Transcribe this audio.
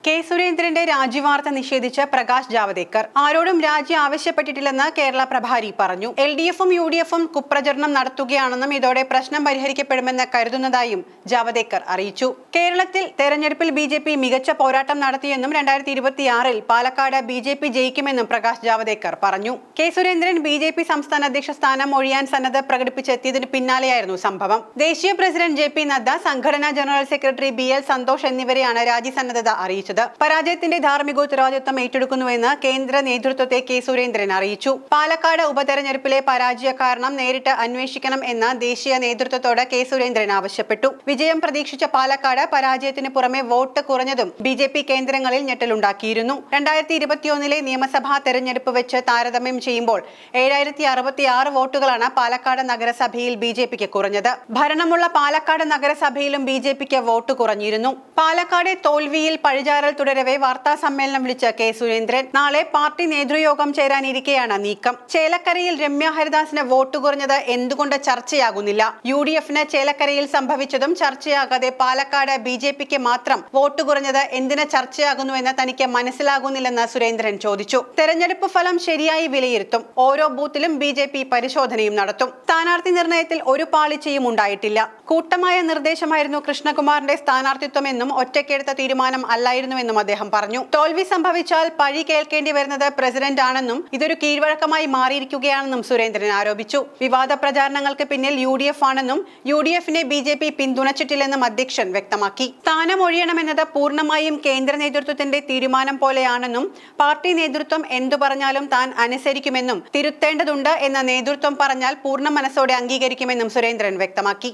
K സുരേന്ദ്രന്റെ രാജിവാർത്ത നിഷേധിച്ച് പ്രകാശ് ജാവദേക്കർ ആരോടും രാജി ആവശ്യപ്പെട്ടിട്ടില്ലെന്ന് കേരള പ്രഭാരി പറഞ്ഞു. LDFും UDFും കുപ്രചരണം നടത്തുകയാണെന്നും ഇതോടെ പ്രശ്നം പരിഹരിക്കപ്പെടുമെന്ന് കരുതുന്നതായും ജാവദേക്കർ അറിയിച്ചു. കേരളത്തിൽ തെരഞ്ഞെടുപ്പിൽ BJP മികച്ച പോരാട്ടം നടത്തിയെന്നും 2026 പാലക്കാട് BJP ജയിക്കുമെന്നും പ്രകാശ് ജാവദേക്കർ പറഞ്ഞു. കെ സുരേന്ദ്രൻ BJP സംസ്ഥാന അധ്യക്ഷ സ്ഥാനം ഒഴിയാൻ സന്നദ്ധ പ്രകടിപ്പിച്ചെത്തിയതിന് പിന്നാലെയായിരുന്നു സംഭവം. ദേശീയ പ്രസിഡന്റ് JP നദ്ദ, സംഘടനാ ജനറൽ സെക്രട്ടറി BL സന്തോഷ് എന്നിവരെയാണ് രാജിസന്നദ്ധത അറിയിച്ചത്. പരാജയത്തിന്റെ ധാർമ്മികോത്തരവാദിത്വം ഏറ്റെടുക്കുന്നുവെന്ന് കേന്ദ്ര നേതൃത്വത്തെ കെ സുരേന്ദ്രൻ അറിയിച്ചു. പാലക്കാട് ഉപതെരഞ്ഞെടുപ്പിലെ പരാജയ കാരണം നേരിട്ട് അന്വേഷിക്കണം എന്ന് ദേശീയ നേതൃത്വത്തോട് കെ സുരേന്ദ്രൻ ആവശ്യപ്പെട്ടു. വിജയം പ്രതീക്ഷിച്ച പാലക്കാട് പരാജയത്തിന് പുറമെ വോട്ട് കുറഞ്ഞതും BJP കേന്ദ്രങ്ങളിൽ ഞെട്ടലുണ്ടാക്കിയിരുന്നു. 2021 നിയമസഭാ തെരഞ്ഞെടുപ്പ് വെച്ച് താരതമ്യം ചെയ്യുമ്പോൾ 7066 വോട്ടുകളാണ് പാലക്കാട് നഗരസഭയിൽ BJPക്ക് കുറഞ്ഞത്. ഭരണമുള്ള പാലക്കാട് നഗരസഭയിലും BJPക്ക് വോട്ട് കുറഞ്ഞിരുന്നു. പാലക്കാട് തോൽവിയിൽ പഴിചാരൽ തുടരവെ വാർത്താ സമ്മേളനം വിളിച്ച കെ സുരേന്ദ്രൻ നാളെ പാർട്ടി നേതൃയോഗം ചേരാനിരിക്കെയാണ് നീക്കം. ചേലക്കരയിൽ രമ്യ ഹരിദാസിന് വോട്ട് കുറഞ്ഞത് എന്തുകൊണ്ട് ചർച്ചയാകുന്നില്ല? UDFന് ചേലക്കരയിൽ സംഭവിച്ചതും ചർച്ചയാകാതെ പാലക്കാട് BJPക്ക് മാത്രം വോട്ട് കുറഞ്ഞത് എന്തിന് ചർച്ചയാകുന്നുവെന്ന് തനിക്ക് മനസ്സിലാകുന്നില്ലെന്ന് സുരേന്ദ്രൻ ചോദിച്ചു. തെരഞ്ഞെടുപ്പ് ഫലം ശരിയായി വിലയിരുത്തും. ഓരോ ബൂത്തിലും BJP പരിശോധനയും നടത്തും. സ്ഥാനാർത്ഥി നിർണയത്തിൽ ഒരു പാളിച്ചയും ഉണ്ടായിട്ടില്ല. കൂട്ടമായ നിർദ്ദേശമായിരുന്നു കൃഷ്ണകുമാറിന്റെ സ്ഥാനാർത്ഥിത്വമെന്നും ഒറ്റയ്ക്കെടുത്ത തീരുമാനം അല്ലായിരുന്നുവെന്നും അദ്ദേഹം പറഞ്ഞു. തോൽവി സംഭവിച്ചാൽ പഴി കേൾക്കേണ്ടി വരുന്നത് പ്രസിഡന്റ് ആണെന്നും ഇതൊരു കീഴ്വഴക്കമായി മാറിയിരിക്കുകയാണെന്നും സുരേന്ദ്രൻ ആരോപിച്ചു. വിവാദ പ്രചാരണങ്ങൾക്ക് പിന്നിൽ UDF ആണെന്നും UDFനെ BJP പിന്തുണച്ചിട്ടില്ലെന്നും അധ്യക്ഷൻ വ്യക്തമാക്കി. സ്ഥാനം ഒഴിയണമെന്നത് പൂർണ്ണമായും കേന്ദ്ര നേതൃത്വത്തിന്റെ തീരുമാനം പോലെയാണെന്നും പാർട്ടി നേതൃത്വം എന്തു പറഞ്ഞാലും താൻ അനുസരിക്കുമെന്നും തിരുത്തേണ്ടതുണ്ട് എന്ന നേതൃത്വം പറഞ്ഞാൽ പൂർണ്ണ മനസ്സോടെ അംഗീകരിക്കുമെന്നും സുരേന്ദ്രൻ വ്യക്തമാക്കി.